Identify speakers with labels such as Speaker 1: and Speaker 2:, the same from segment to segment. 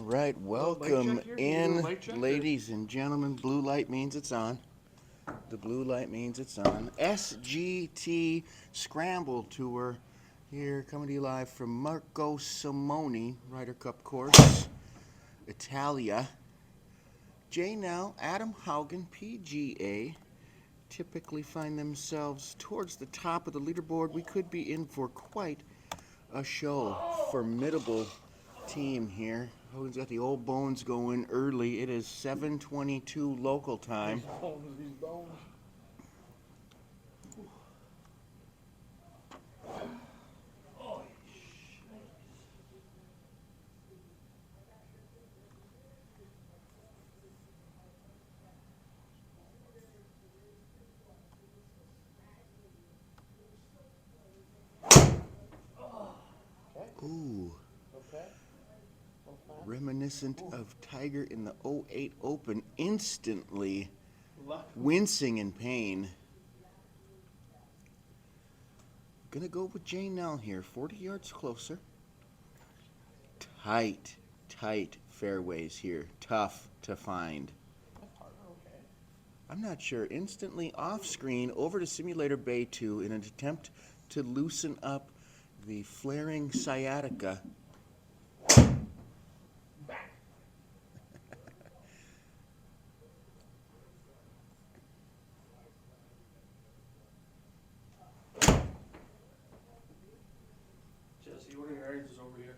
Speaker 1: right, welcome in, ladies and gentlemen. Blue light means it's on. The blue light means it's on. SGT Scramble Tour here, coming to you live from Marco Simoni, Ryder Cup course, Italia. JNEL, AdamHaugenPGA typically find themselves towards the top of the leaderboard. We could be in for quite a show. Formidable team here. Hogan's got the old bones going early. It is 7:22 local time.
Speaker 2: These bones.
Speaker 1: Ooh.
Speaker 2: Okay.
Speaker 1: Reminiscent of Tiger in the '08 Open, instantly wincing in pain. Gonna go with JNEL here, 40 yards closer. Tight fairways here, tough to find. I'm not sure. Instantly off screen over to Simulator Bay 2 in an attempt to loosen up the flaring sciatica.
Speaker 2: Jesse, what are your irons over here?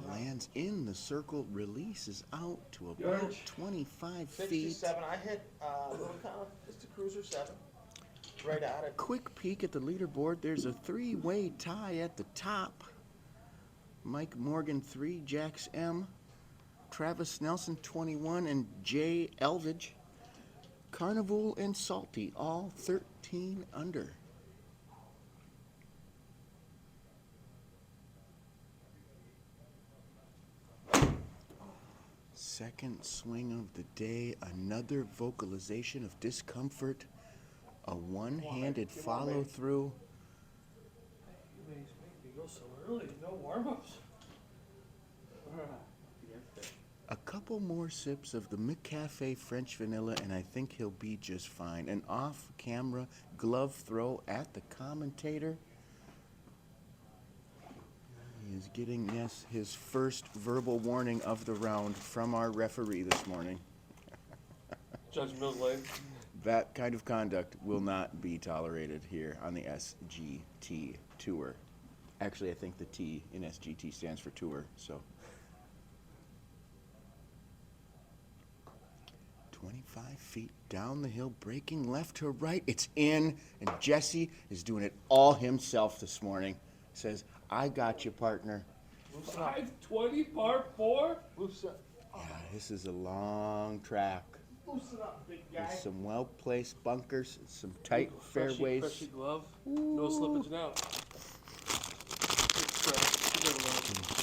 Speaker 1: Lands in the circle, releases out to about
Speaker 2: Yards.
Speaker 1: 25 feet.
Speaker 2: 67. I hit little kind of just a cruiser 7. Right at it.
Speaker 1: Quick peek at the leaderboard. There's a three-way tie at the top. Mike Morgan 3, Jax M, Travis Nelson 21, and Jay Elvidge. Carnival and Salty all 13 under. Second swing of the day, another vocalization of discomfort, a one-handed follow-through.
Speaker 2: You make me go so early. No warm-ups.
Speaker 1: A couple more sips of the McCafe French vanilla, and I think he'll be just fine. An off-camera glove throw at the commentator. He is getting, yes, his first verbal warning of the round from our referee this morning.
Speaker 2: Judge Mills Lane.
Speaker 1: That kind of conduct will not be tolerated here on the SGT Tour. Actually, I think the T in SGT stands for tour, so. 25 feet down the hill, breaking left to right. It's in, and Jesse is doing it all himself this morning. Says, I got you, partner.
Speaker 2: 520 par 4.
Speaker 1: Yeah, this is a long track.
Speaker 2: Loosen up, big guy.
Speaker 1: With some well-placed bunkers, some tight fairways.
Speaker 2: Freshy glove. No slippage now.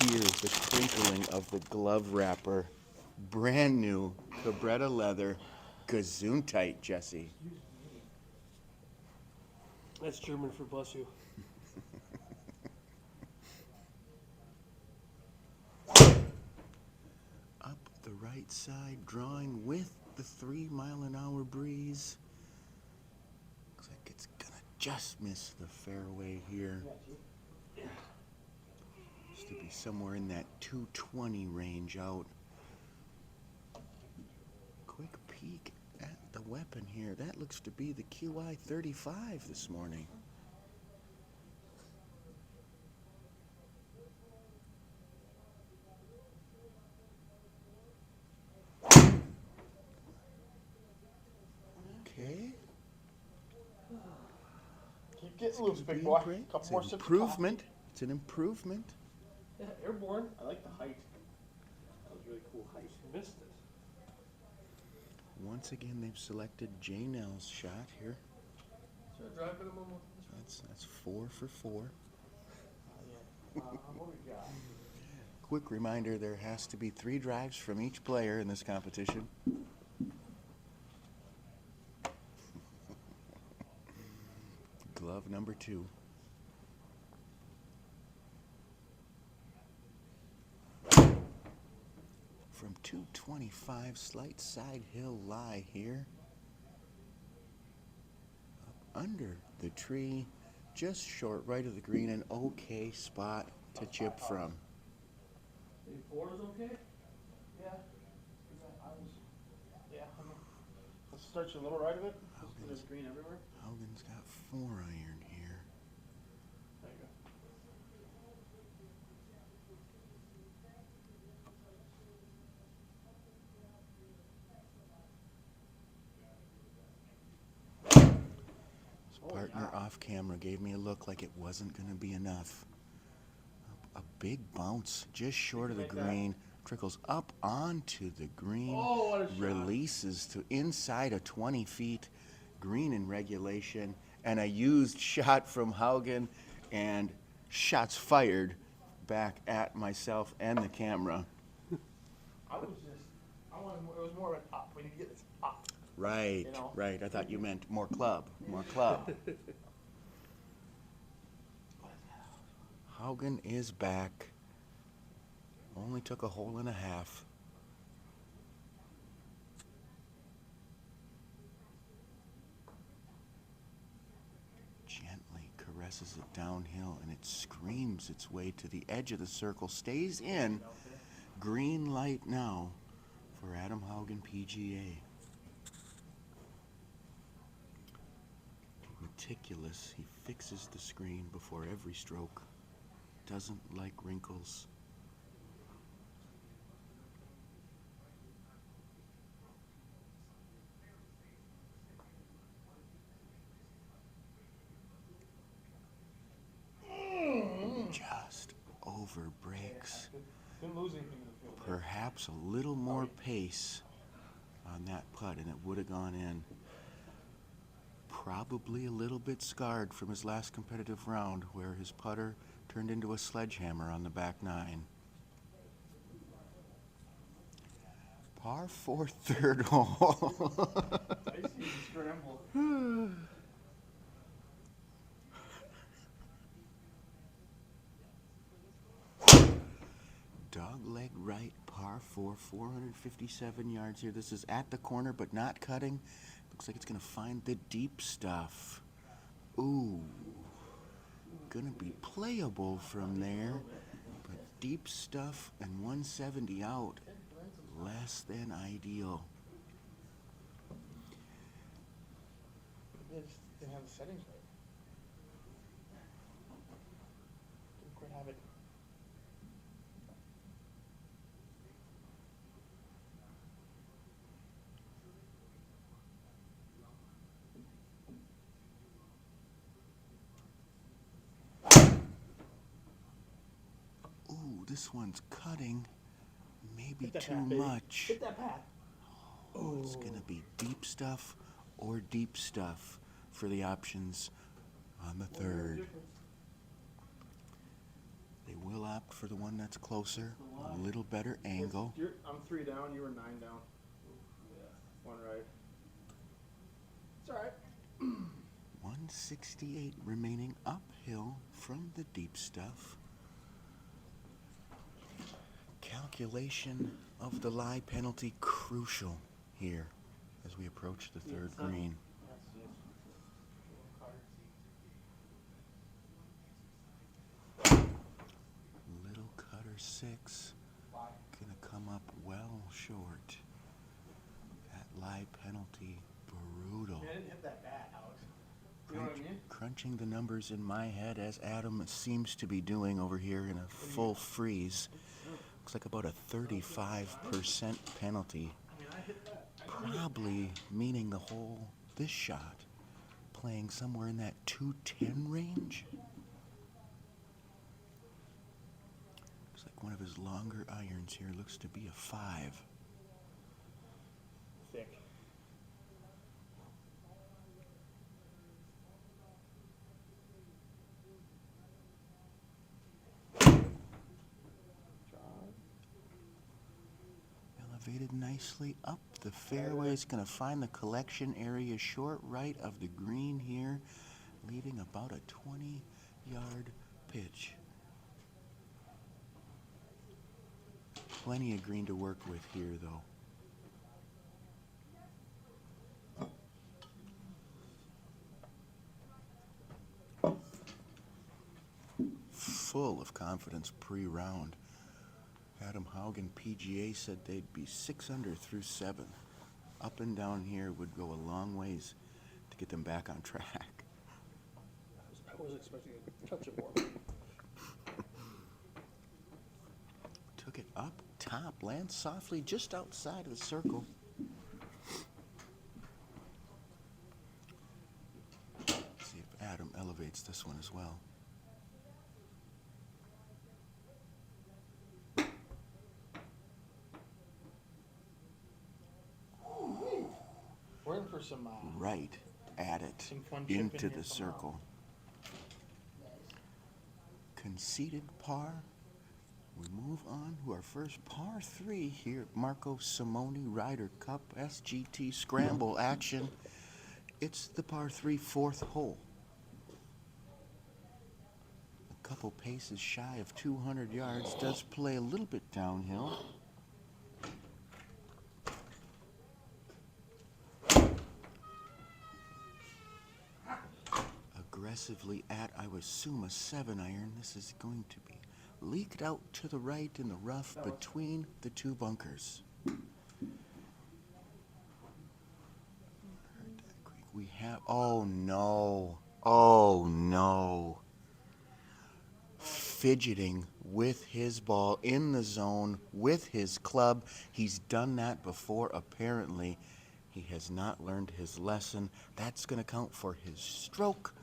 Speaker 1: And here's the crinkling of the glove wrapper. Brand new Cabretta leather, gazoon tight, Jesse.
Speaker 2: That's German for bless you.
Speaker 1: Up the right side, drawing with the 3-mile-an-hour breeze. Looks like it's gonna just miss the fairway here. Used to be somewhere in that 220 range out. Quick peek at the weapon here. That looks to be the QI 35 this morning. Okay.
Speaker 2: Keep getting loose, big boy. Couple more sips.
Speaker 1: Improvement. It's an improvement.
Speaker 2: Yeah, airborne. I like the height. That was really cool height. Missed it.
Speaker 1: Once again, they've selected JNEL's shot here.
Speaker 2: Should I drive it a moment?
Speaker 1: That's 4 for 4.
Speaker 2: Yeah. What do we got?
Speaker 1: Quick reminder, there has to be 3 drives from each player in this competition. Glove number 2. from 225, slight side hill lie here. Up under the tree, just short right of the green, an okay spot to chip from.
Speaker 2: Maybe 4 is okay? Yeah. Let's start you a little right of it. There's green everywhere.
Speaker 1: Haugen's got 4 iron here.
Speaker 2: There you
Speaker 1: His partner off camera gave me a look like it wasn't going to be enough. A big bounce just short of the green, trickles up onto the green, releases to inside of 20 feet, green in regulation, and a used shot from Haugen, and shots fired back at myself and the camera.
Speaker 2: I wanted more, it was more of an up. We need to get this up.
Speaker 1: Right,
Speaker 2: You know?
Speaker 1: right. I thought you meant more club, more club. Haugen is back. Only took a hole and a half. Gently caresses it downhill, and it screams its way to the edge of the circle. Stays in. Green light now for AdamHaugenPGA. Meticulous, he fixes the screen before every stroke. Doesn't like wrinkles. Just over breaks. Perhaps a little more pace on that putt and it would have gone in. Probably a little bit scarred from his last competitive round where his putter turned into a sledgehammer on the back 9. Par 4 third hole.
Speaker 2: I see the scramble.
Speaker 1: Dogleg right, par 4, 457 yards here. This is at the corner, but not cutting. Looks like it's going to find the deep stuff. Ooh. Going to be playable from there, but deep stuff and 170 out. Less than ideal.
Speaker 2: They just didn't have the settings right. Didn't quite have it.
Speaker 1: Ooh, this one's cutting. Maybe too
Speaker 2: path,
Speaker 1: much.
Speaker 2: Hit that path.
Speaker 1: Oh, it's going to be deep stuff or deep stuff for the options on the 3rd. They will opt for the one that's closer, a little better angle.
Speaker 2: I'm 3 down, you were 9 down. 1 right. It's alright.
Speaker 1: 168 remaining uphill from the deep stuff. Calculation of the lie penalty crucial here as we approach the 3rd green. Little cutter 6 gonna come up well short. That lie penalty brutal.
Speaker 2: I didn't hit that bat, Alex. You know what I mean?
Speaker 1: Crunching the numbers in my head as Adam seems to be doing over here in a full freeze. Looks like about a 35% penalty. Probably meaning the hole, this shot, playing somewhere in that 210 range. Looks like one of his longer irons here looks to be a 5.
Speaker 2: Thick.
Speaker 1: Elevated nicely up the fairway. It's going to find the collection area short right of the green here, leaving about a 20-yard pitch. Plenty of green to work with here, though. Full of confidence pre-round. AdamHaugenPGA said they'd be 6 under through 7. Up and down here would go a long ways to get them back on track.
Speaker 2: I was expecting a touch of more.
Speaker 1: Took it up top, lands softly just outside of the circle. See if Adam elevates this one as well.
Speaker 2: We're in for some
Speaker 1: Right at it,
Speaker 2: some fun
Speaker 1: into
Speaker 2: chipping
Speaker 1: the
Speaker 2: here somehow.
Speaker 1: circle. Conceded par. We move on to our first par 3 here at Marco Simone Ryder Cup SGT Scramble action. It's the par 3 4th hole. A couple paces shy of 200 yards, does play a little bit downhill. Aggressively at, I would assume, a 7-iron. This is going to be leaked out to the right in the rough between the two bunkers. We have, oh no, oh no. Fidgeting with his ball in the zone with his club. He's done that before, apparently. He has not learned his lesson. That's going to count for his stroke.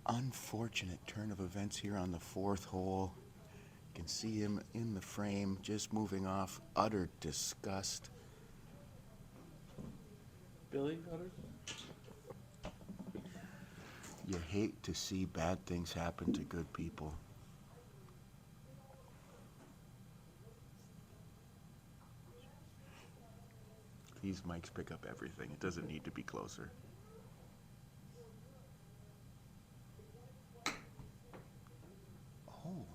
Speaker 1: Unfortunate turn of events here on the 4th hole. You can see him in the frame, just moving off. Utter disgust.
Speaker 2: Billy Cutter?
Speaker 1: You hate to see bad things happen to good people. These mics pick up everything. It doesn't need to be closer. Oh.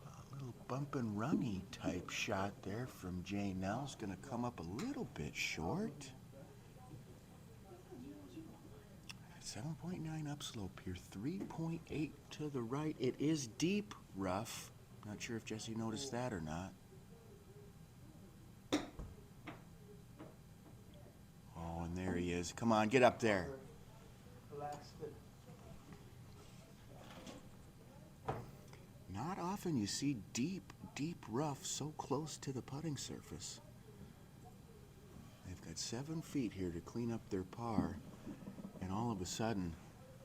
Speaker 1: A little bump and runny type shot there from JNEL. Is going to come up a little bit short. 7.9 upslope here, 3.8 to the right. It is deep rough. Not sure if Jesse noticed that or not. Oh, and there he is. Come on, get up there. Not often you see deep, deep rough so close to the putting surface. They've got 7 feet here to clean up their par. And all of a sudden,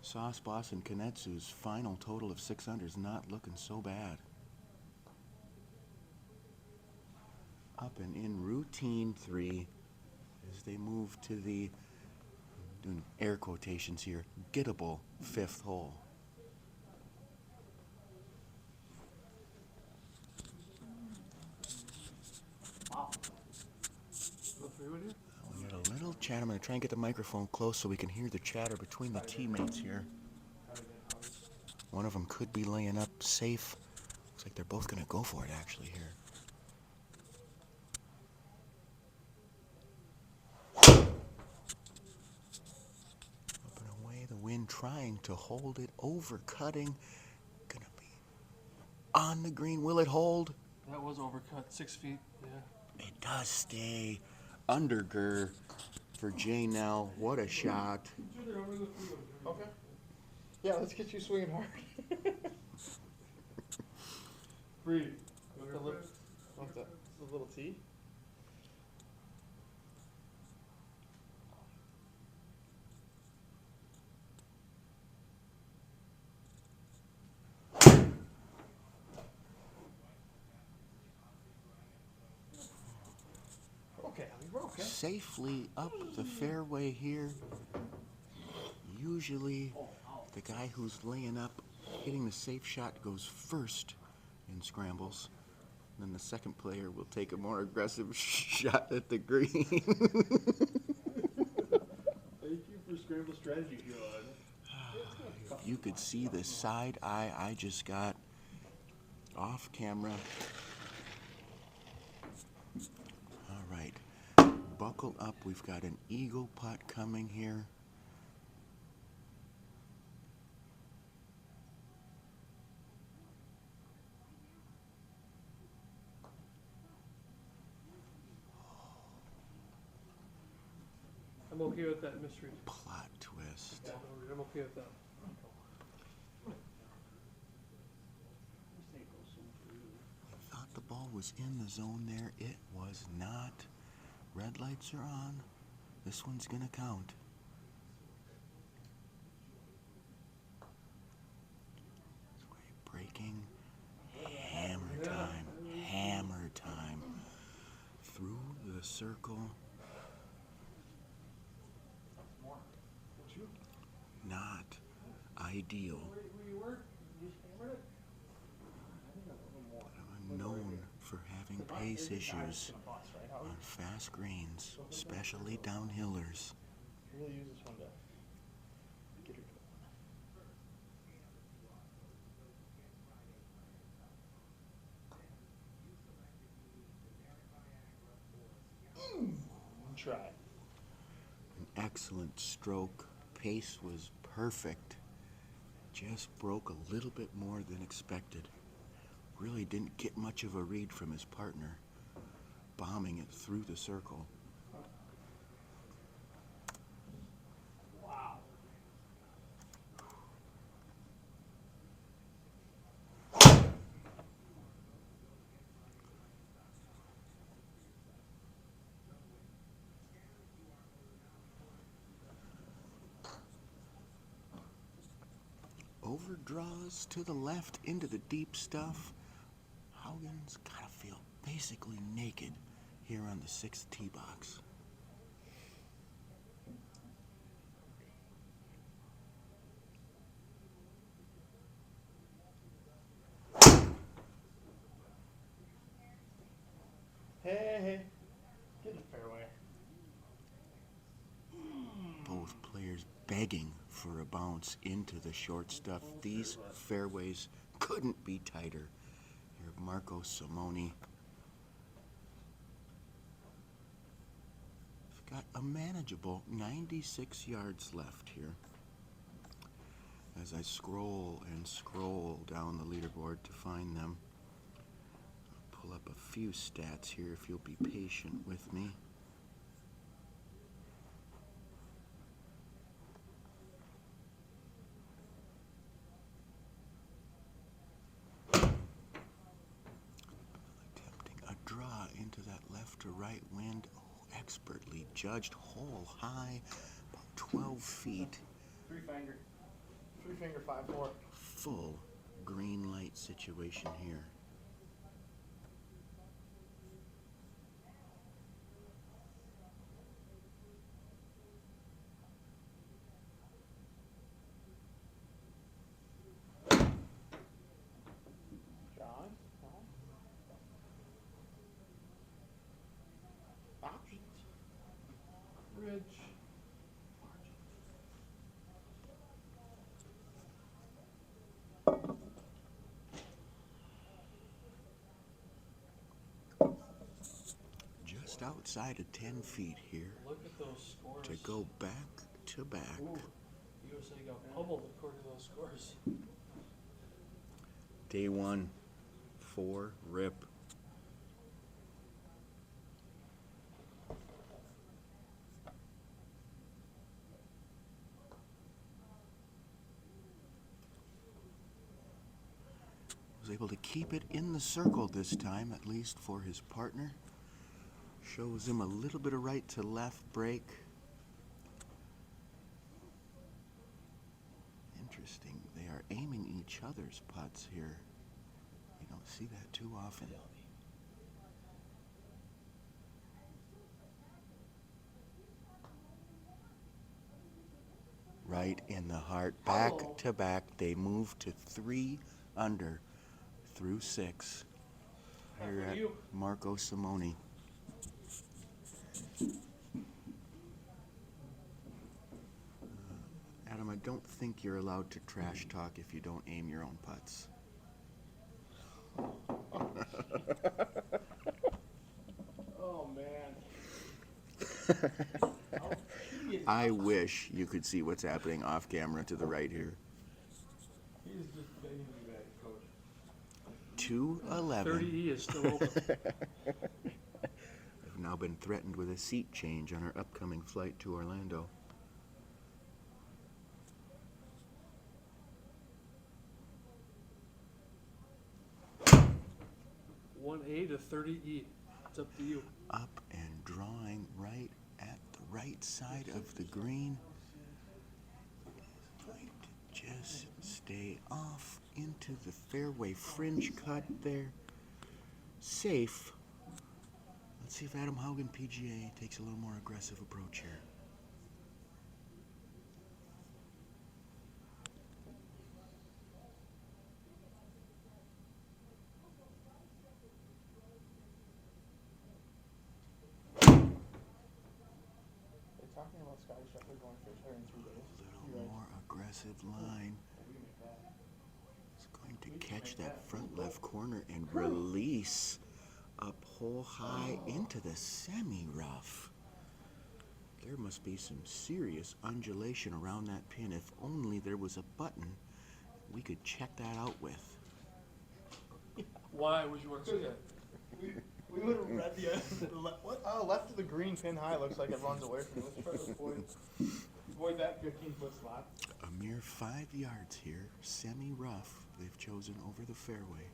Speaker 1: SauceBauce and Kanetsu's final total of 6 under is not looking so bad. Up and in routine 3 as they move to the, doing air quotations here, gettable 5th hole.
Speaker 2: Wow.
Speaker 1: We got a little chat. I'm going to try and get the microphone close so we can hear the chatter between the teammates here. One of them could be laying up safe. Looks like they're both going to go for it actually here. Up and away, the wind trying to hold it, overcutting. Going to be on the green. Will it hold?
Speaker 2: That was overcut, 6 feet, yeah.
Speaker 1: It does stay underger for JNEL. What a shot.
Speaker 2: Okay. Yeah, let's get you swinging hard. Breathe. Want the little tee? Okay, we're okay.
Speaker 1: Safely up the fairway here. Usually the guy who's laying up, hitting the safe shot goes first in scrambles. Then the second player will take a more aggressive shot at the green.
Speaker 2: Thank you for Scramble strategy, John.
Speaker 1: You could see the side eye I just got off camera. All right, buckle up. We've got an eagle putt coming here.
Speaker 2: I'm okay with that mystery.
Speaker 1: Plot twist.
Speaker 2: Yeah, I'm okay with that.
Speaker 1: I thought the ball was in the zone there. It was not. Red lights are on. This one's gonna count. This way, breaking. Hammer time. Hammer time. Through the circle. Not ideal. I'm known for having pace issues on fast greens, especially downhillers.
Speaker 2: Really use this one to get her going. Try.
Speaker 1: An excellent stroke. Pace was perfect. Just broke a little bit more than expected. Really didn't get much of a read from his partner, bombing it through the circle.
Speaker 2: Wow.
Speaker 1: Overdraws to the left into the deep stuff. Haugen's gotta feel basically naked here on the 6th tee box.
Speaker 2: Hey, get in the fairway.
Speaker 1: Both players begging for a bounce into the short stuff. These fairways couldn't be tighter. Here, Marco Simoni. We've got a manageable 96 yards left here. As I scroll and scroll down the leaderboard to find them, I'll pull up a few stats here if you'll be patient with me. Draw into that left to right wind. Oh, expertly judged, hole high, about 12 feet.
Speaker 2: Three finger 5-4.
Speaker 1: Full green light situation here.
Speaker 2: John? Options. Ridge.
Speaker 1: Just outside of 10 feet here.
Speaker 2: Look at those scores.
Speaker 1: To go back to back.
Speaker 2: Ooh, USA got pummeled according to those scores.
Speaker 1: Day 1, 4, rip. Was able to keep it in the circle this time, at least for his partner. Shows him a little bit of right to left break. Interesting. They are aiming each other's putts here. You don't see that too often. Right in the heart. Back to back. They move to 3 under through 6. Here at Marco Simoni. Adam, I don't think you're allowed to trash talk if you don't aim your own putts.
Speaker 2: Oh man.
Speaker 1: I wish you could see what's happening off camera to the right here.
Speaker 2: He's just begging to be back, coach.
Speaker 1: 211.
Speaker 2: 30E is still open.
Speaker 1: I've now been threatened with a seat change on our upcoming flight to Orlando.
Speaker 2: 1A to 30E. It's up to you.
Speaker 1: Up and drawing right at the right side of the green. Going to just stay off into the fairway fringe cut there. Safe. Let's see if AdamHaugenPGA takes a little more aggressive approach here.
Speaker 2: Talking about Scotty Scheffler going fish here in 3 days.
Speaker 1: A little more aggressive line. It's going to catch that front left corner and release up hole high into the semi-rough. There must be some serious undulation around that pin. If only there was a button we could check that out with.
Speaker 2: Why would you want to see that? We would have read the what? Oh, left of the green pin high looks like it runs away from you. Let's try to avoid that 15-foot slot.
Speaker 1: A mere 5 yards here, semi-rough. They've chosen over the fairway.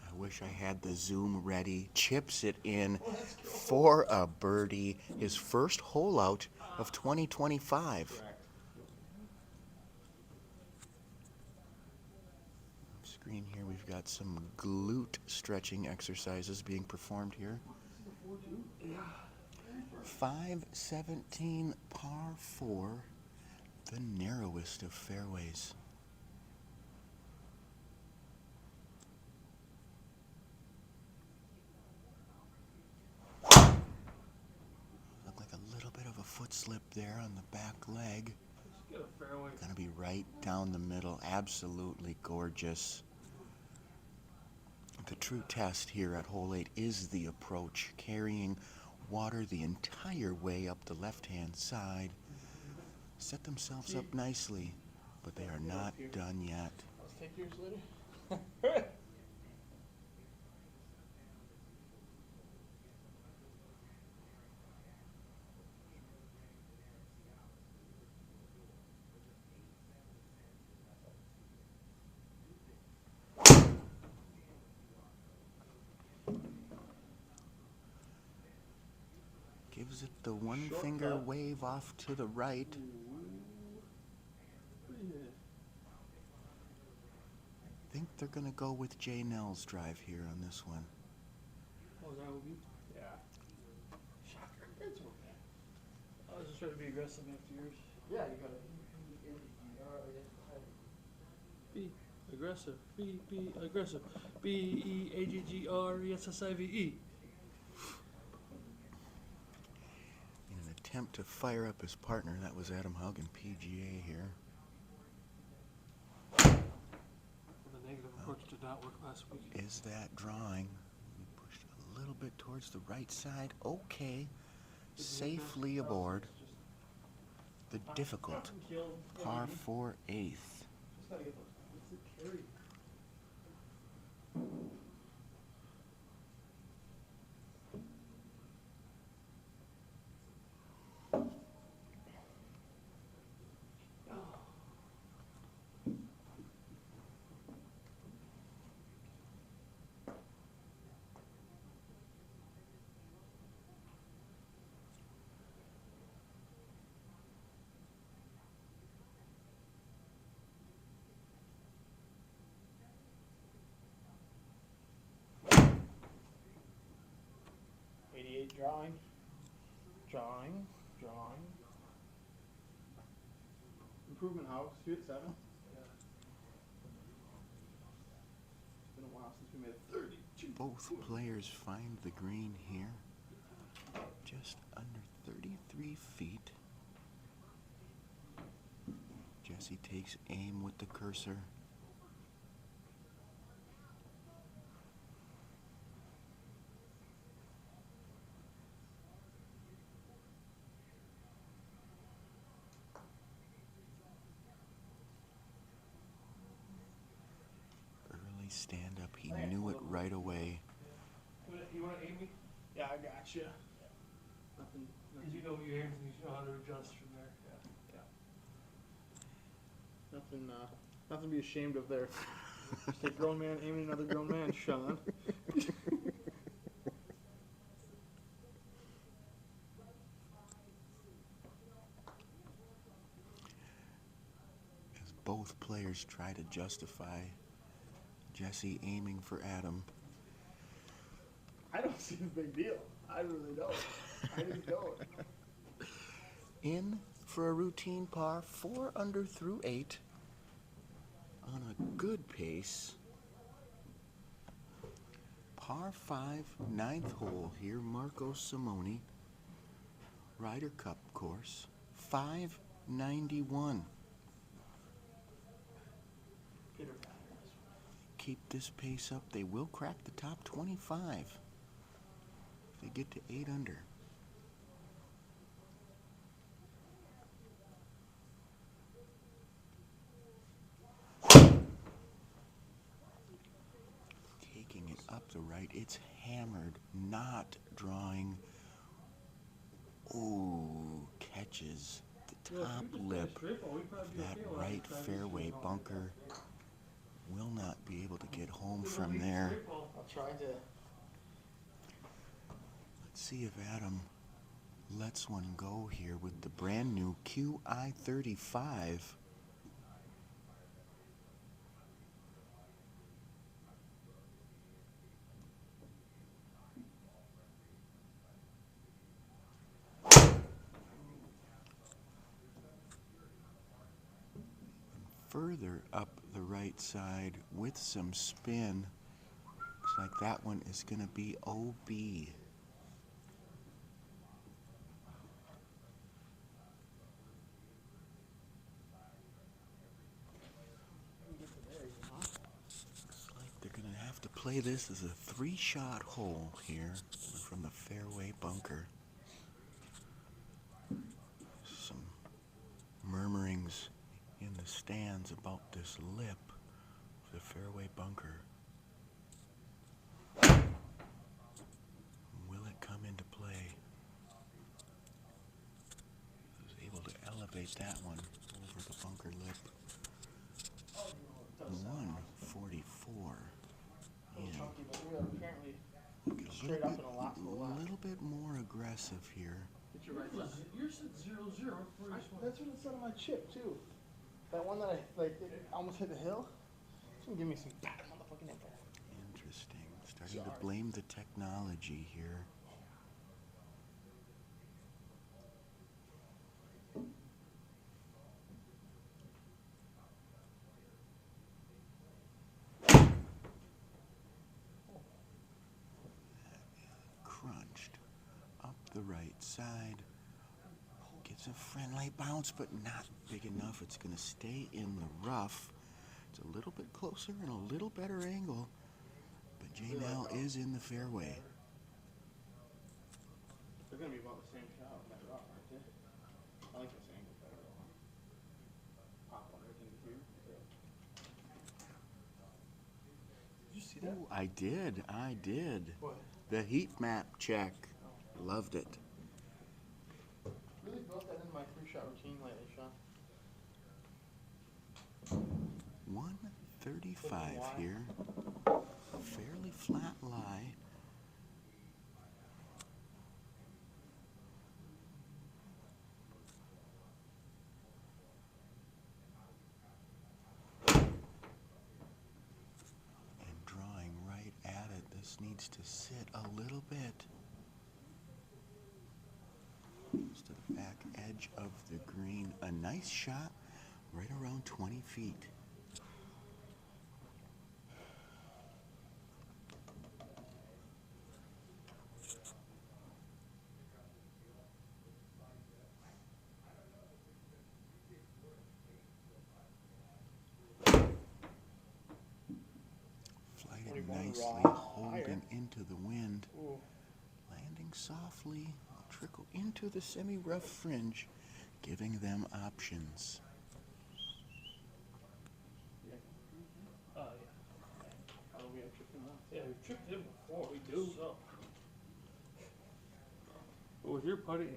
Speaker 1: I wish I had the zoom ready. Chips it in for a birdie. His first hole out of 2025. Off screen here, we've got some glute stretching exercises being performed here. 517 par 4, the narrowest of fairways. Foot slip there on the back leg.
Speaker 2: Get a fairway.
Speaker 1: Gonna be right down the middle. Absolutely gorgeous. The true test here at hole 8 is the approach, carrying water the entire way up the left-hand side. Set themselves up nicely, but they are not done yet.
Speaker 2: Let's take yours later.
Speaker 1: Gives it the one finger wave off to the right. I think they're going to go with JNEL's drive here on this one.
Speaker 2: Oh, that will be? Yeah. Shocker. It's okay. I was just trying to be aggressive after yours. Yeah, you gotta be aggressive. Be aggressive. BEAGGRESSIVE.
Speaker 1: In an attempt to fire up his partner, that was AdamHaugenPGA here.
Speaker 2: The negative approach did not work last week.
Speaker 1: Is that drawing? We pushed a little bit towards the right side. Okay. Safely aboard. The difficult par 4 eighth.
Speaker 2: Just gotta get those. What's the carry? Drawing. Improvement house, 2 at 7. Yeah. It's been a while since we made a 30.
Speaker 1: Both players find the green here. Just under 33 feet. Jesse takes aim with the cursor. Early stand up, he knew it right away.
Speaker 2: You want to aim me? Yeah, I got you. Nothing.
Speaker 3: Because you know what you're aiming, you know how to adjust from there.
Speaker 2: Yeah. Nothing to be ashamed of there. Just a grown man aiming another grown man, Sean.
Speaker 1: As both players try to justify Jesse aiming for Adam.
Speaker 2: I don't see the big deal. I really don't. I just don't.
Speaker 1: In for a routine par, 4 under through 8. On a good pace. Par 5, 9th hole here, Marco Simone. Ryder Cup course, 591. Keep this pace up, they will crack the top 25. If they get to 8 under. Taking it up the right, it's hammered, not drawing. Ooh, catches the top lip. That right fairway bunker. Will not be able to get home from there.
Speaker 2: I'll try to.
Speaker 1: Let's see if Adam lets one go here with the brand new QI35. Further up the right side with some spin. Looks like that one is going to be OB. Looks like they're going to have to play this as a 3-shot hole here from the fairway bunker. Some murmurings in the stands about this lip of the fairway bunker. Will it come into play? He was able to elevate that one over the bunker lip. 144. Yeah. A little bit more aggressive here.
Speaker 3: You said 0-0.
Speaker 2: That's what it said on my chip too. That one that I it almost hit the hill. It's gonna give me some motherfucking info.
Speaker 1: Interesting. Starting to blame the technology here. Crunched up the right side. Gets a friendly bounce, but not big enough. It's going to stay in the rough. It's a little bit closer and a little better angle, but JNEL is in the fairway.
Speaker 2: They're going to be about the same shot with that rock, aren't they? I like this angle better though. Pop on everything here. Did you see that?
Speaker 1: Ooh, I did.
Speaker 2: What?
Speaker 1: The heat map check. Loved it.
Speaker 2: Really built that in my 3-shot routine lately, Sean.
Speaker 1: 135 here. Fairly flat lie. And drawing right at it. This needs to sit a little bit. Just to the back edge of the green. A nice shot right around 20 feet. Nicely
Speaker 2: raw.
Speaker 1: holding into the wind.
Speaker 2: Ooh.
Speaker 1: Landing softly, will trickle into the semi-rough fringe, giving them options.
Speaker 3: Yeah.
Speaker 2: Oh, we have tripped him once.
Speaker 3: Yeah, we tripped him before.
Speaker 2: We do.
Speaker 3: So. But with your putting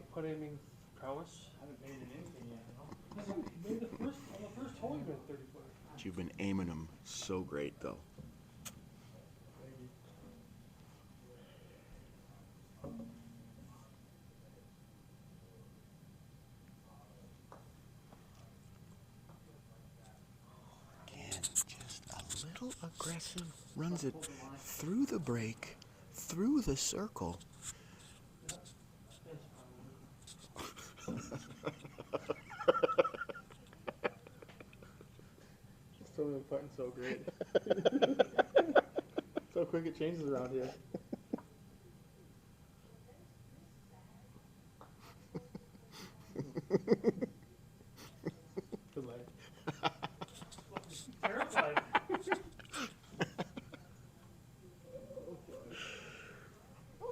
Speaker 3: prowess,
Speaker 2: I haven't made it anything yet, you know?
Speaker 3: that's right. You made on the first hole you made 30 footer.
Speaker 1: But you've been aiming them so great, though.
Speaker 2: Maybe.
Speaker 1: Again, just a little aggressive. Runs it through the break, through the circle.
Speaker 2: Still been putting so great. So quick it changes around here. Good luck.
Speaker 3: Terrified.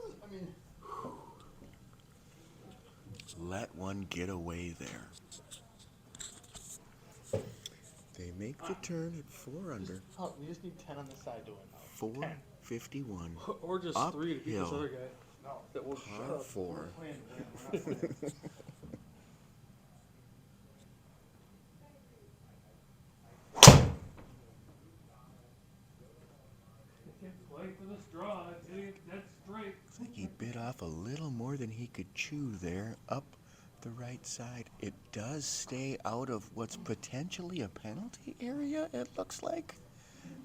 Speaker 2: I mean,
Speaker 1: Let one get away there. They make the turn at 4 under.
Speaker 2: oh, we just need 10 on this side to win.
Speaker 1: 451.
Speaker 3: Or just 3 to beat this
Speaker 1: Uphill.
Speaker 3: other guy.
Speaker 2: No.
Speaker 3: That will
Speaker 1: Par 4.
Speaker 2: We're playing to win. We're not playing.
Speaker 3: You can't play for this draw. That's straight.
Speaker 1: I think he bit off a little more than he could chew there, up the right side. It does stay out of what's potentially a penalty area, it looks like.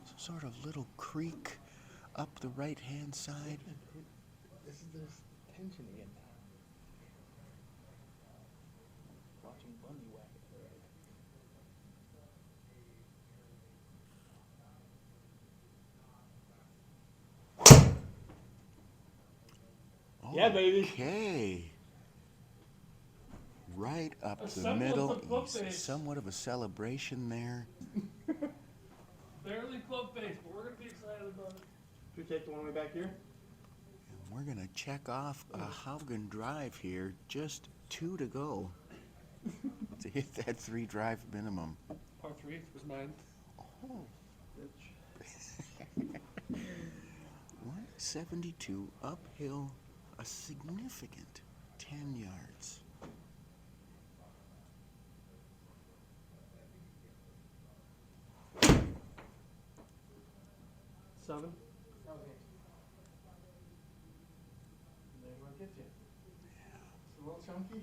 Speaker 1: Some sort of little creek up the right-hand side.
Speaker 2: There's tension again now. Watching Bundy whack it right. Yeah, baby.
Speaker 1: Okay. Right up
Speaker 3: A
Speaker 1: the
Speaker 3: semblance
Speaker 1: middle.
Speaker 3: of club
Speaker 1: Easy.
Speaker 3: face.
Speaker 1: Somewhat of a celebration there.
Speaker 3: Barely club face, but we're going to be excited about it.
Speaker 2: Should we take the one way back here?
Speaker 1: And we're going to check off a Haugen drive here. Just 2 to go to hit that 3 drive minimum.
Speaker 3: Par 3 was mine.
Speaker 1: Oh. 172 uphill, a significant 10 yards.
Speaker 3: Seven.
Speaker 2: Maybe what gets you. It's a little chunky.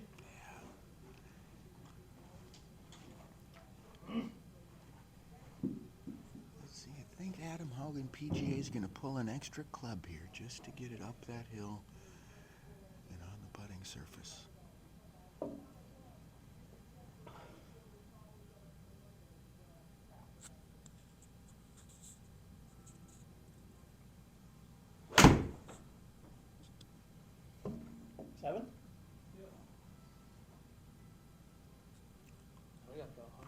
Speaker 1: Let's see, I think AdamHaugenPGA is going to pull an extra club here just to get it up that hill and on the putting surface.
Speaker 2: Seven?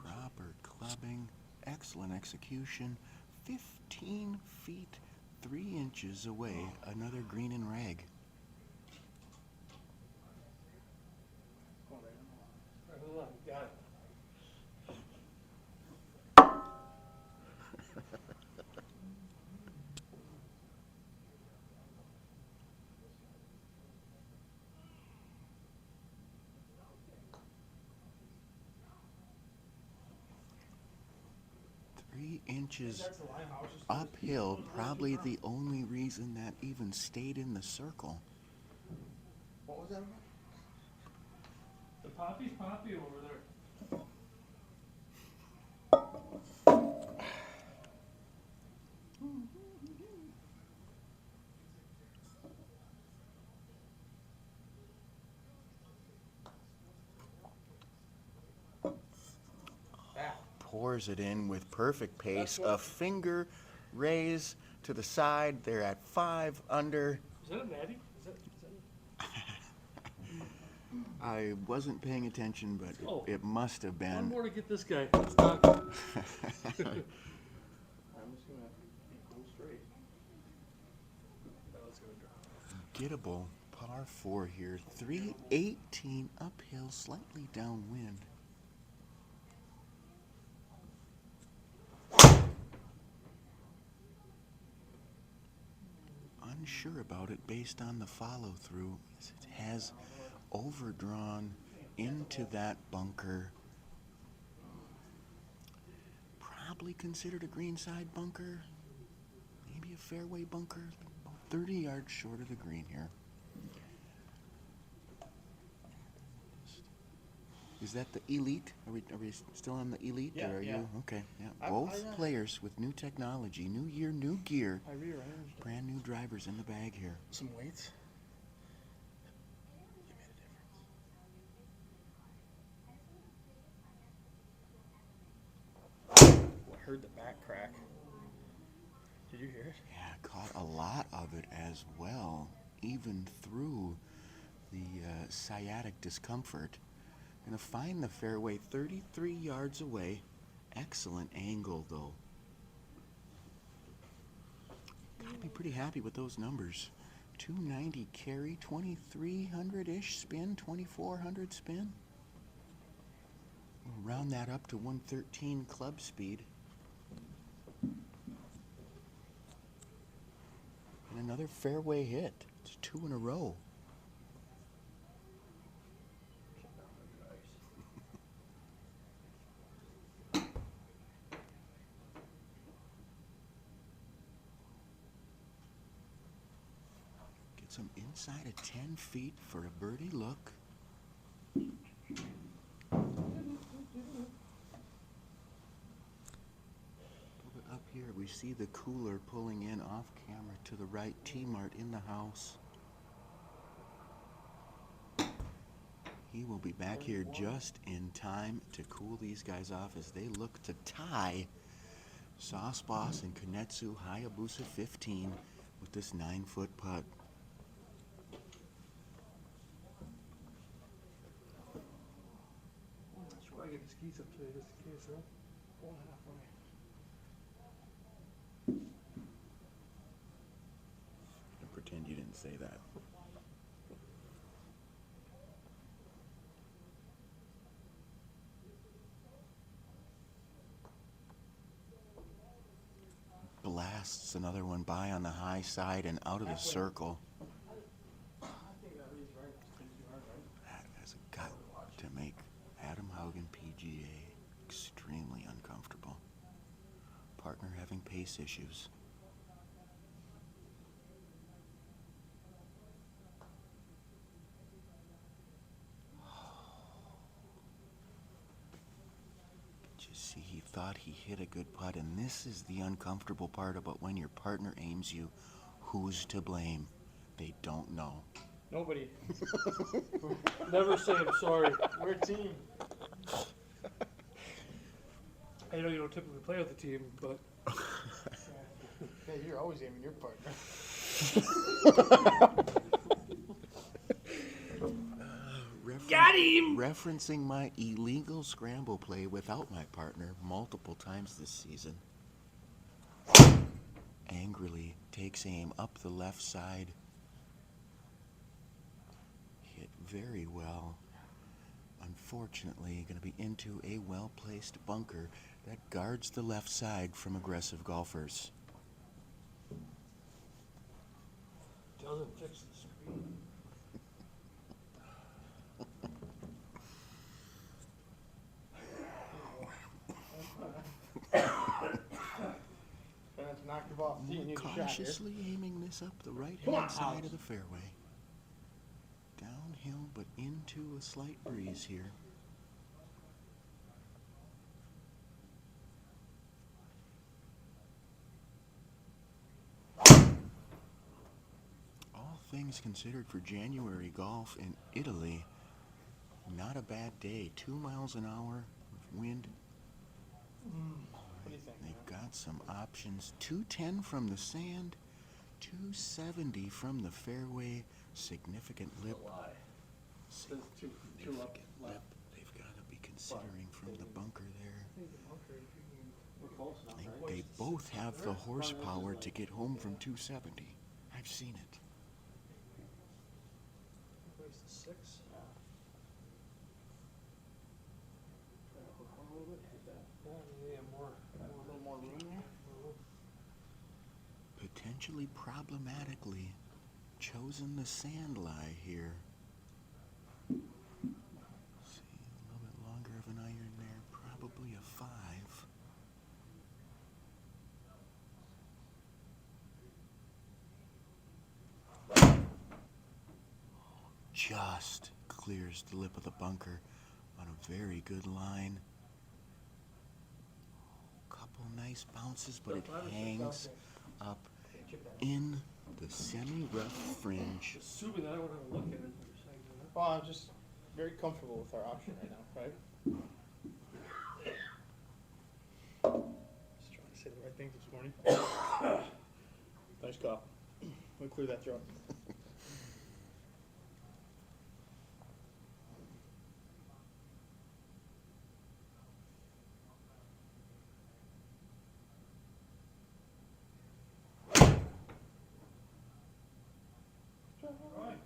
Speaker 1: Proper clubbing, excellent execution, 15 feet 3 inches away, another green and rag.
Speaker 3: Alright, hold on. Got it.
Speaker 1: Inches
Speaker 2: That's the line house.
Speaker 1: uphill, probably the only reason that even stayed in the circle.
Speaker 2: What was that about?
Speaker 3: The poppy's poppy over there.
Speaker 1: 'Pours it in with perfect pace. A finger raise to the side. They're at 5 under.
Speaker 3: Is that a natty? Is that
Speaker 1: I wasn't paying attention, but
Speaker 3: Oh.
Speaker 1: it must have
Speaker 3: One
Speaker 1: been.
Speaker 3: more to get this guy. Let's talk.
Speaker 2: I'm just gonna go straight.
Speaker 1: gettable par 4 here. 318 uphill, slightly downwind. Unsure about it based on the follow through. It has overdrawn into that bunker. Probably considered a greenside bunker. Maybe a fairway bunker. About 30 yards short of the green here. Is that the elite? Are we still on the elite?
Speaker 2: Yeah,
Speaker 1: or are
Speaker 2: yeah.
Speaker 1: you? Okay, yeah.
Speaker 2: I-
Speaker 1: Both
Speaker 2: I,
Speaker 1: players with new technology, new year, new gear.
Speaker 2: I rearranged
Speaker 1: Brand new drivers in the bag here.
Speaker 2: some weights. You made a difference. Oh, I heard the back crack. Did you hear it?
Speaker 1: Yeah, caught a lot of it as well, even through the sciatic discomfort. Gonna find the fairway 33 yards away. Excellent angle though. Gotta be pretty happy with those numbers. 290 carry, 2300-ish spin, 2400 spin. We'll round that up to 113 club speed. And another fairway hit. It's 2 in a row. Gets him inside of 10 feet for a birdie look. Up here we see the cooler pulling in off camera to the right. T-Mart in the house. He will be back here just in time to cool these guys off as they look to tie SauceBauce and Konetsu Hayabusa 15 with this 9-foot putt.
Speaker 3: I'm not sure I get the skis up today just in case, huh?
Speaker 2: 4.5 for me.
Speaker 1: Don't pretend you didn't say that. Blasts another one by on the high side and out of the circle.
Speaker 2: I think that reads right. It's pretty too hard, right?
Speaker 1: That has got to make AdamHaugenPGA extremely uncomfortable. Partner having pace issues. You see, he thought he hit a good putt, and this is the uncomfortable part about when your partner aims you. Who's to blame? They don't know.
Speaker 2: Nobody.
Speaker 3: Never say I'm sorry.
Speaker 2: We're a team.
Speaker 3: I know you don't typically play with the team, but
Speaker 2: Hey, you're always aiming your partner.
Speaker 3: got him!
Speaker 1: Referencing my illegal scramble play without my partner multiple times this season. Angrily takes aim up the left side. Hit very well. Unfortunately, going to be into a well-placed bunker that guards the left side from aggressive golfers.
Speaker 3: Doesn't fix the screen.
Speaker 2: Trying to knock your ball. See, you need a shot here.
Speaker 1: Cautiously aiming this up the right-hand side of the fairway. Downhill, but into a slight breeze here. All things considered for January golf in Italy, not a bad day. 2 miles an hour with wind.
Speaker 2: What do you think?
Speaker 1: They've got some options. 210 from the sand, 270 from the fairway. Significant lip.
Speaker 3: Says two up
Speaker 1: Significant
Speaker 3: left.
Speaker 1: lip. They've got to be considering from the bunker there.
Speaker 3: I think the bunker, if you can, we're close enough,
Speaker 1: I think
Speaker 3: right?
Speaker 1: they both have the horsepower to get home from 270. I've seen it. actually problematically chosen the sand lie here. See, a little bit longer of an iron there, probably a 5. Just clears the lip of the bunker on a very good line. Couple nice bounces, but it hangs up in the semi-rough fringe.
Speaker 3: Assuming I don't want to look at it for a second. Huh?
Speaker 2: Well, I'm just very comfortable with our option right now, right? Just trying to say the right things this morning. Nice call. I'm gonna clear that throat.
Speaker 3: Right.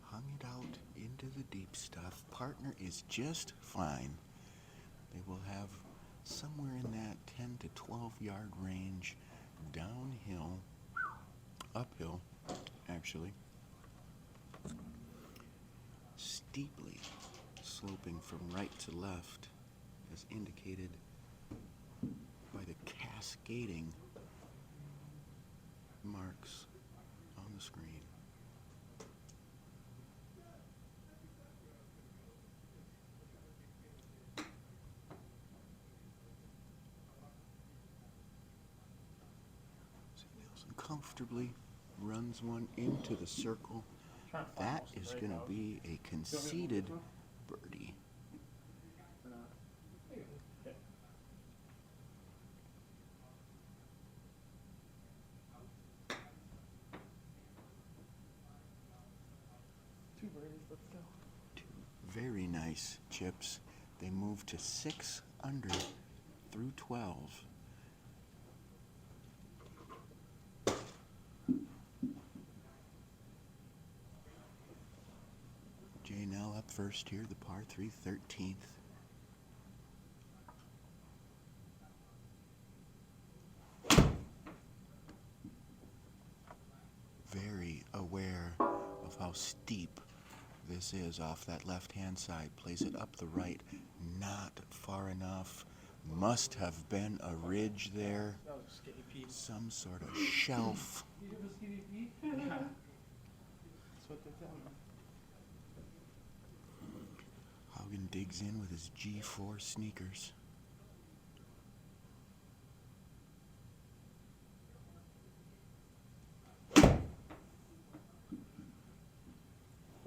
Speaker 1: Hung it out into the deep stuff. Partner is just fine. They will have somewhere in that 10 to 12 yard range, downhill, uphill, actually, steeply sloping from right to left, as indicated by the cascading marks on the screen. Comfortably runs one into the circle. That is going to be a conceded birdie.
Speaker 2: Two birdies, but still.
Speaker 1: Two very nice chips. They move to 6 under through 12. JNEL up first here, the par 3 13th. Very aware of how steep this is off that left-hand side. Plays it up the right, not far enough. Must have been a ridge there.
Speaker 2: That was a skinny piece.
Speaker 1: Some sort of shelf.
Speaker 3: You have a skinny Pete?
Speaker 2: Yeah. That's what they tell me.
Speaker 1: Haugen digs in with his G4 sneakers.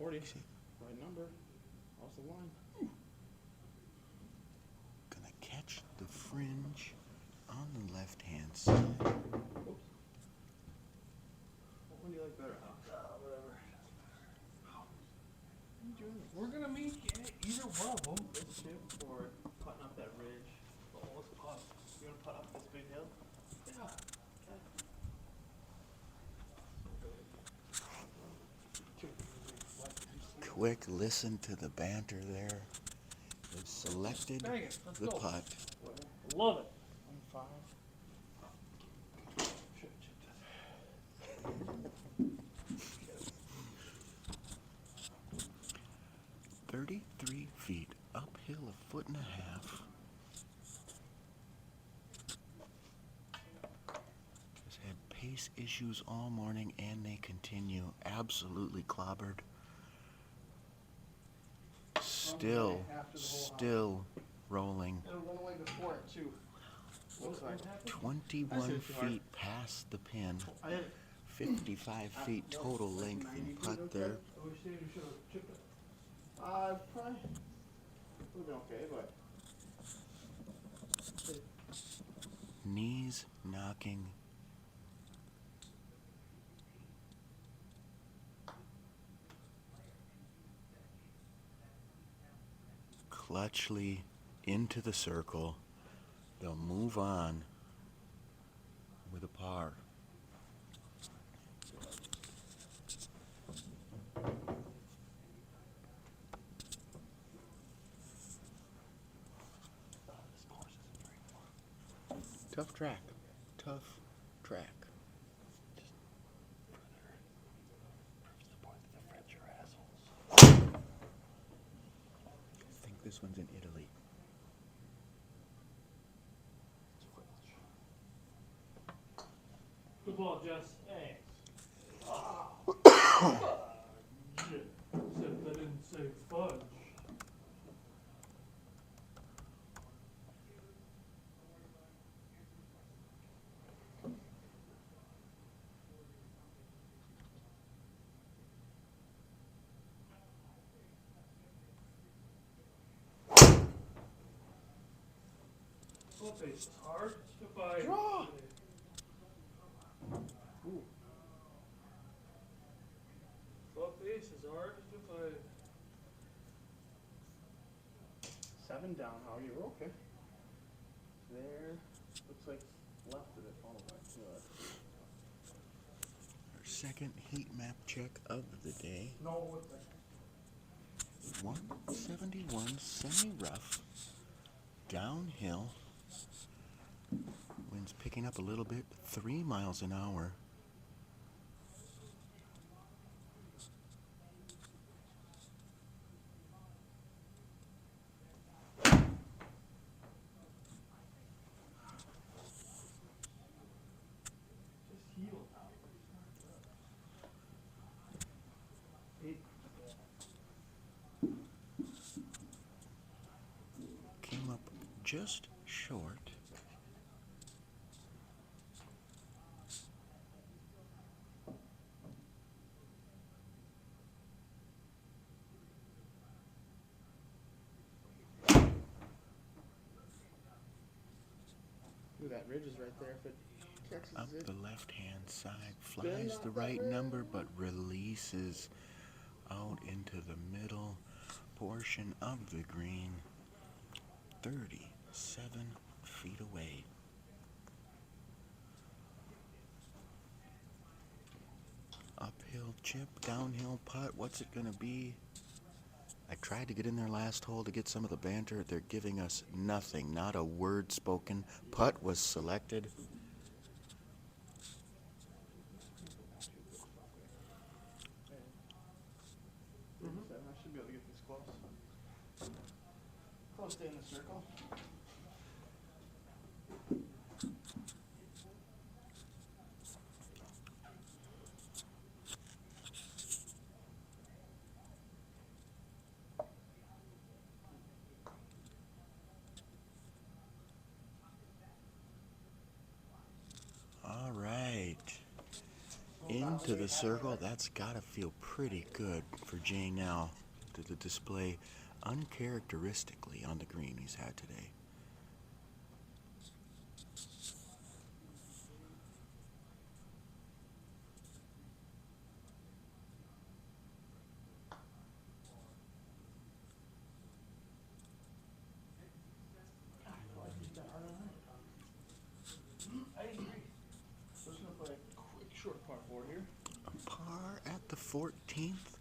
Speaker 2: Right number. Off the line.
Speaker 1: Gonna catch the fringe on the left-hand side.
Speaker 2: Oops. What one do you like better, huh? Whatever.
Speaker 3: We're gonna meet either one of them.
Speaker 2: This chip or putting up that ridge? Oh, let's putt. You wanna putt up this big hill?
Speaker 3: Yeah.
Speaker 1: Quick listen to the banter there. They've selected
Speaker 3: Dang it, let's
Speaker 1: the
Speaker 3: go.
Speaker 1: putt.
Speaker 3: Love it.
Speaker 2: 5.
Speaker 1: 33 feet uphill, a foot and a half. Has had pace issues all morning, and they continue. Absolutely clobbered. Still rolling.
Speaker 2: It'll run away before it, too. Looks like.
Speaker 1: 21 feet past the pin.
Speaker 2: I hit it.
Speaker 1: 55 feet total length in putt there.
Speaker 3: I wish Sandy should have chipped it.
Speaker 2: Probably would have been okay, but.
Speaker 1: Knees knocking. Clutchly into the circle. They'll move on with a par. Tough track. tough track. Just further proves the point that the French are assholes. I think this one's in Italy.
Speaker 3: Good ball, Jess.
Speaker 2: Thanks.
Speaker 3: Shit. Except I didn't say fudge. Club face is hard to find.
Speaker 2: Draw.
Speaker 3: Ooh. Club face is hard to find.
Speaker 2: 7 down, how you were okay. There, looks like left of it. Oh my god.
Speaker 1: Our second heat map check of the day.
Speaker 2: No, what's that?
Speaker 1: 171 semi-rough, downhill. Wind's picking up a little bit, 3 miles an hour.
Speaker 3: Just heel top.
Speaker 2: 8.
Speaker 1: Came up just short.
Speaker 2: Ooh, that ridge is right there. If it catches
Speaker 1: Up
Speaker 2: it.
Speaker 1: the left-hand side,
Speaker 2: Spin
Speaker 1: flies
Speaker 2: off
Speaker 1: the
Speaker 2: that
Speaker 1: right
Speaker 2: ridge.
Speaker 1: number, but releases out into the middle portion of the green, 37 feet away. Uphill chip, downhill putt. What's it gonna be? I tried to get in their last hole to get some of the banter. They're giving us nothing, not a word spoken. Putt was selected.
Speaker 2: I should be able to get this close. Close to in the circle.
Speaker 1: All right. Into the circle. That's got to feel pretty good for JNEL to display uncharacteristically on the green he's had today.
Speaker 2: I agree. So just gonna play a quick short par 4 here.
Speaker 1: A par at the 14th.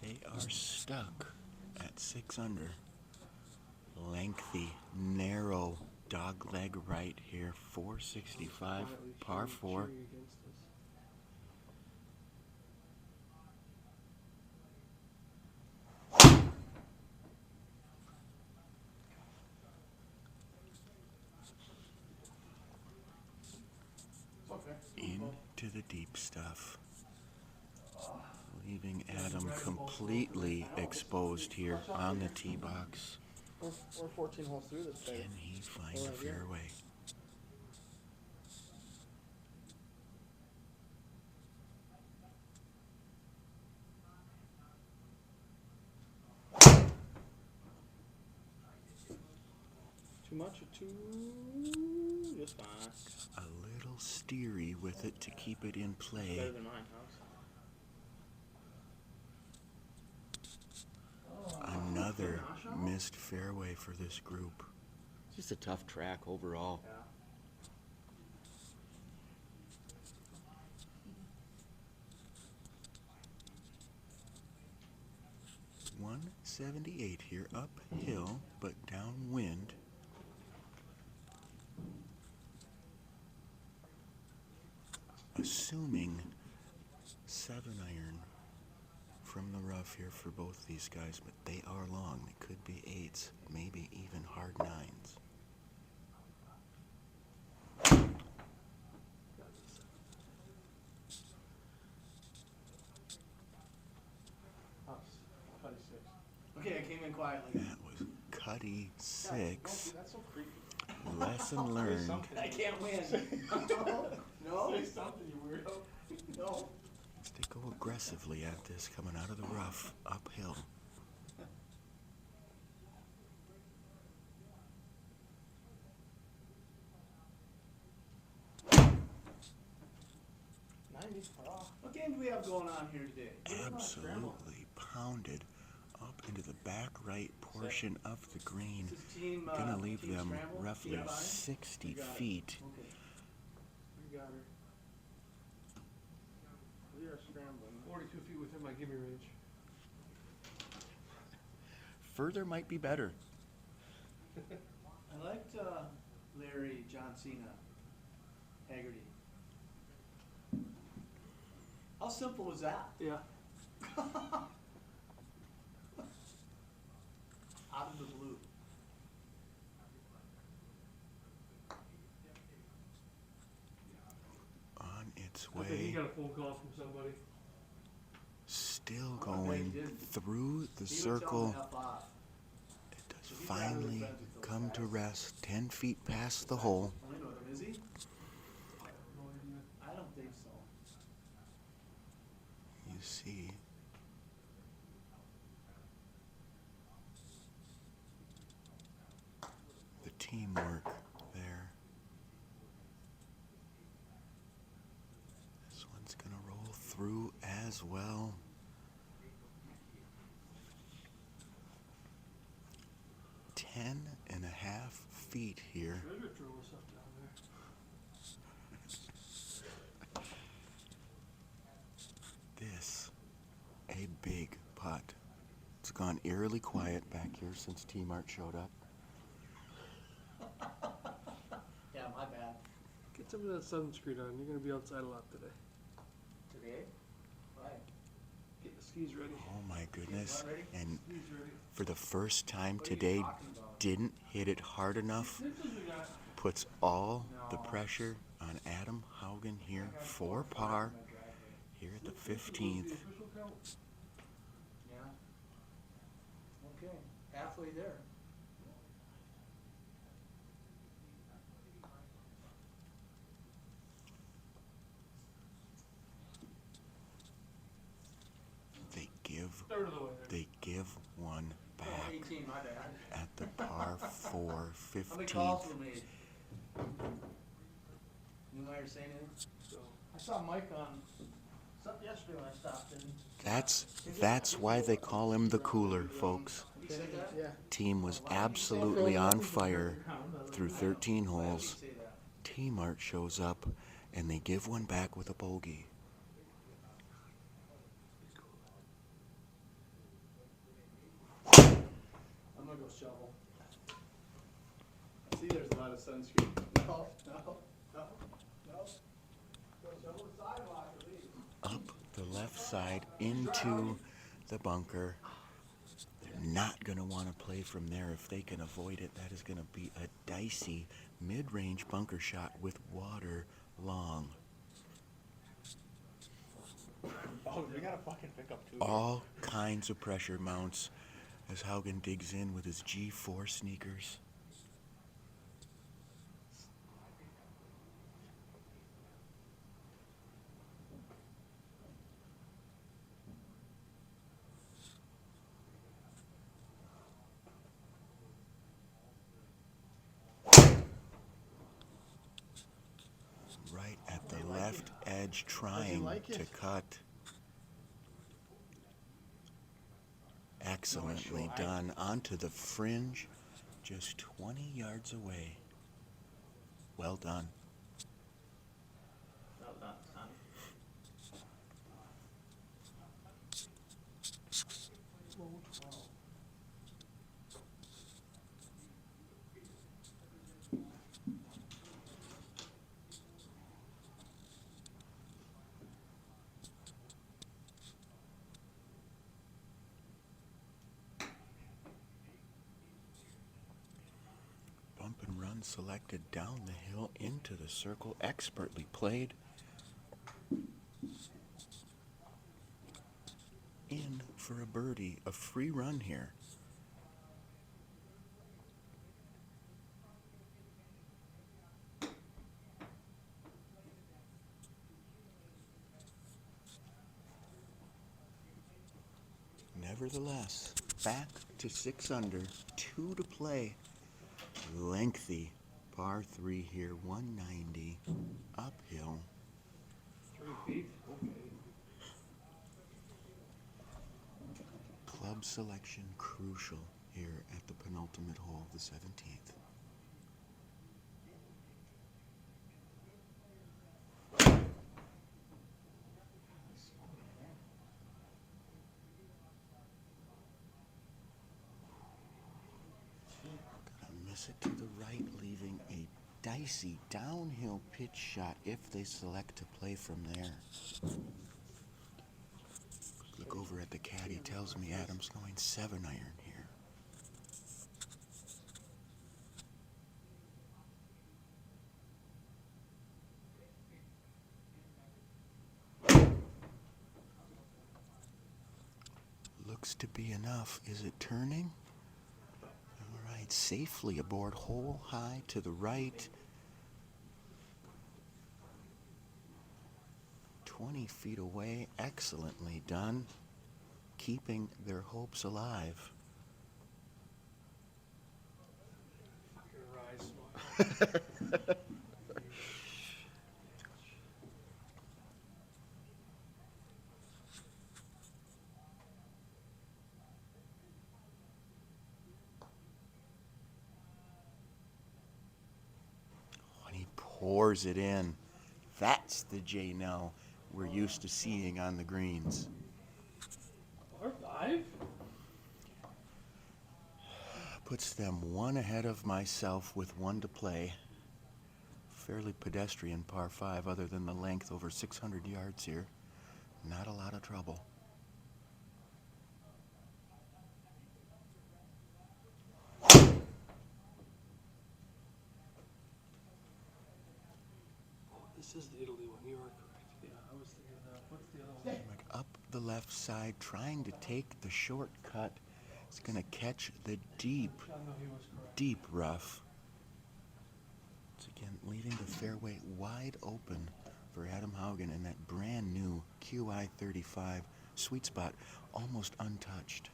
Speaker 1: They are stuck at 6 under. Lengthy, narrow dog leg right here. 465, par 4. Into the deep stuff. Leaving Adam completely exposed here on the tee box.
Speaker 2: We're 14 holes through this thing.
Speaker 1: Can he find a fairway?
Speaker 2: Too much or too... Just fine.
Speaker 1: A little steery with it to keep it in play.
Speaker 2: Better than mine, House.
Speaker 1: Another missed fairway for this group. Just a tough track overall.
Speaker 2: Yeah.
Speaker 1: 178 here, uphill, but downwind. assuming 7-iron from the rough here for both these guys, but they are long. They could be 8s, maybe even hard 9s.
Speaker 2: Cuddy 6. Okay, I came in quietly.
Speaker 1: That was Cuddy 6.
Speaker 2: That's so creepy.
Speaker 1: Lesson learned.
Speaker 2: I can't win. No? Say something, you weirdo. No.
Speaker 1: They go aggressively at this, coming out of the rough, uphill.
Speaker 2: What game do we have going on here today?
Speaker 1: Absolutely pounded up into the back right portion of the green.
Speaker 2: Team,
Speaker 1: Gonna leave
Speaker 2: team
Speaker 1: them
Speaker 2: Scramble?
Speaker 1: roughly
Speaker 2: You got mine?
Speaker 1: 60
Speaker 2: You got it.
Speaker 1: feet.
Speaker 2: Okay. You got her. We are scrambling.
Speaker 3: 42 feet within my gimme range.
Speaker 1: Further might be better.
Speaker 2: I liked Larry, John Cena, Haggerty. How simple was that?
Speaker 3: Yeah.
Speaker 2: Out of the blue.
Speaker 1: On its
Speaker 3: I think he
Speaker 1: way,
Speaker 3: got a phone call from somebody.
Speaker 1: still
Speaker 2: I
Speaker 1: going
Speaker 2: did.
Speaker 1: through the
Speaker 2: He would tell
Speaker 1: circle.
Speaker 2: me F off.
Speaker 1: It does finally come to rest 10 feet past the hole.
Speaker 2: Only know him, is he?
Speaker 3: No idea.
Speaker 2: I don't think so.
Speaker 1: You see the teamwork there. This one's gonna roll through as well. 10.5 feet here.
Speaker 3: Treasure trove or something down there.
Speaker 1: This, a big putt. It's gone eerily quiet back here since T-Mart showed up.
Speaker 2: Yeah, my bad.
Speaker 3: Get some of that sunscreen on. You're gonna be outside a lot today.
Speaker 2: Today? Why?
Speaker 3: Get the skis ready.
Speaker 1: Oh my goodness.
Speaker 2: What, ready?
Speaker 1: And
Speaker 3: Skis ready.
Speaker 1: for the first time
Speaker 2: What are you
Speaker 1: today,
Speaker 2: talking about?
Speaker 1: didn't hit it hard enough.
Speaker 3: This is we got.
Speaker 1: Puts all the
Speaker 2: No.
Speaker 1: pressure on Adam Haugen here for par here at the 15th.
Speaker 3: The official count.
Speaker 2: Yeah. Okay, halfway there.
Speaker 1: They give
Speaker 3: Third of the way there.
Speaker 1: they give one
Speaker 2: Oh,
Speaker 1: back
Speaker 2: 18, my bad.
Speaker 1: at the par 4
Speaker 2: How many calls
Speaker 1: 15th.
Speaker 2: were made? You know why you're saying it?
Speaker 3: So,
Speaker 2: I saw Mike on something yesterday when I stopped in.
Speaker 1: That's why they call him the cooler, folks.
Speaker 2: He said that?
Speaker 4: Yeah.
Speaker 1: Team was absolutely on fire through 13
Speaker 2: Why did he
Speaker 1: holes.
Speaker 2: say that?
Speaker 1: T-Mart shows up and they give one back with a bogey.
Speaker 2: I'm gonna go shovel. See, there's a lot of sunscreen. No. Go shovel the sidewalk at least.
Speaker 1: Up the left side into the bunker. They're not going to want to play from there if they can avoid it. That is going to be a dicey mid-range bunker shot with water long.
Speaker 2: Oh, we gotta fucking pick up two.
Speaker 1: All kinds of pressure mounts as Haugen digs in with his G4 sneakers. Right at the left edge, trying
Speaker 4: like
Speaker 1: to
Speaker 4: it?
Speaker 1: cut. Excellently done. Onto the fringe, just 20 yards away. Well done.
Speaker 2: Well done, son.
Speaker 1: one selected down the hill into the circle, expertly played. In for a birdie, a free run here. Nevertheless, back to 6 under, 2 to play. Lengthy par 3 here, 190 uphill.
Speaker 3: 3 feet? Okay.
Speaker 1: Club selection crucial here at the penultimate hole, the 17th. Gonna miss it to the right, leaving a dicey downhill pitch shot if they select to play from there. Look over at the caddy, tells me Adam's going 7-iron here. Looks to be enough. Is it turning? All right, safely aboard, hole high to the right. 20 feet away, excellently done, keeping their hopes alive. And he pours it in. That's the JNEL we're used to seeing on the greens.
Speaker 3: Par 5?
Speaker 1: Puts them 1 ahead of myself with 1 to play. Fairly pedestrian par 5 other than the length, over 600 yards here. Not a lot of trouble.
Speaker 3: This is the Italy one. You are correct. Yeah, I was thinking that. What's the other one?
Speaker 1: Up the left side, trying to take the shortcut. It's going to catch the deep,
Speaker 3: I know he was correct.
Speaker 1: deep rough. It's again leaving the fairway wide open for Adam Haugen in that brand new QI 35 sweet spot, almost untouched.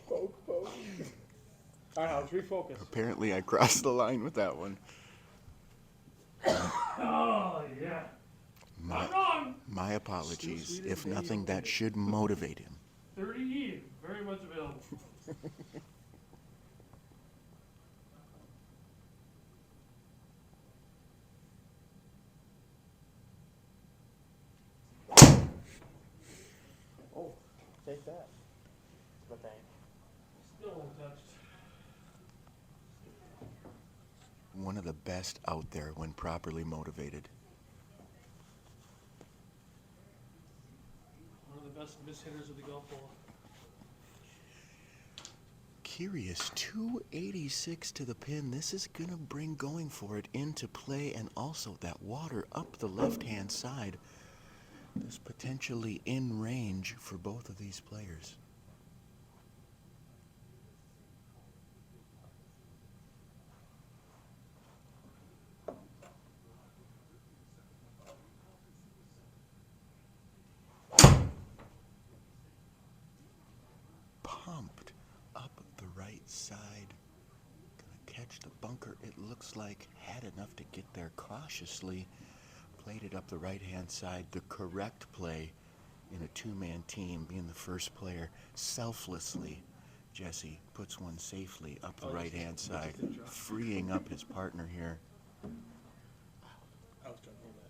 Speaker 2: Poke. All right, Alex, refocus.
Speaker 1: Apparently I crossed the line with that one.
Speaker 3: Oh, yeah. Not wrong.
Speaker 1: My apologies. If nothing, that should motivate him.
Speaker 3: 30 even. Very much available.
Speaker 2: Oh, take that. The bank.
Speaker 3: Still untouched.
Speaker 1: One of the best out there when properly motivated.
Speaker 3: One of the best mishitters of the golf ball.
Speaker 1: Curious, 286 to the pin. This is going to bring going for it into play, and also that water up the left-hand side is potentially in range for both of these players. Pumped up the right side. Gonna catch the bunker, it looks like. Had enough to get there cautiously. Played it up the right-hand side. The correct play in a 2-man team, being the first player. Selflessly, Jesse puts one safely up the right-hand side, freeing up his partner here.
Speaker 2: I was trying to hold that.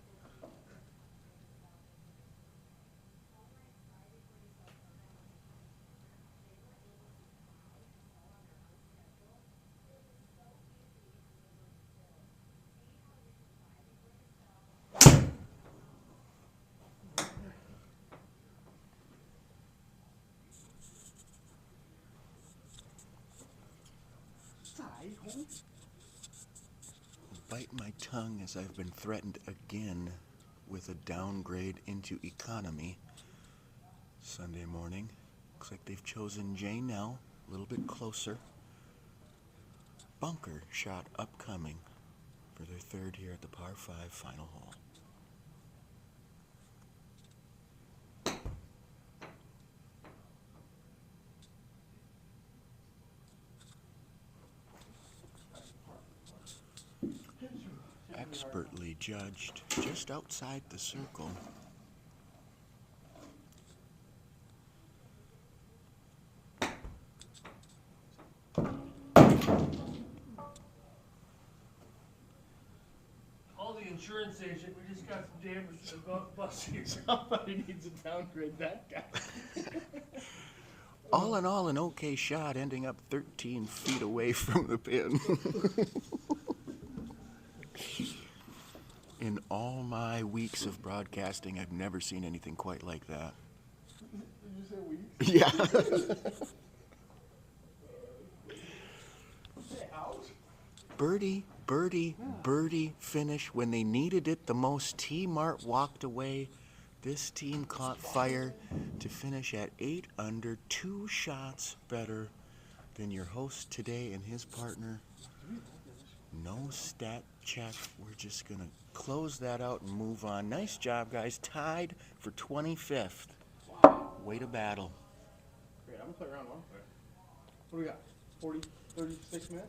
Speaker 1: Bite my tongue as I've been threatened again with a downgrade into economy. Sunday morning. Looks like they've chosen JNEL, a little bit closer. Bunker shot upcoming for their third here at the par 5 final hole. Expertly judged just outside the circle.
Speaker 3: Call the insurance agent, we just got some damage to the bus here.
Speaker 2: Somebody needs to downgrade that guy.
Speaker 1: All in all, an okay shot, ending up 13 feet away from the pin. In all my weeks of broadcasting, I've never seen anything quite like that.
Speaker 2: Did you say weeks?
Speaker 1: Yeah.
Speaker 2: Say out?
Speaker 1: Birdie, birdie, birdie finish when they needed it the most. T-Mart walked away. This team caught fire to finish at 8 under, 2 shots better than your host today and his partner. No stat check. We're just going to close that out and move on. Nice job, guys. Tied for 25th. Way to battle.
Speaker 2: Great, I'm gonna play round one. What do we got? 40, 36 minutes?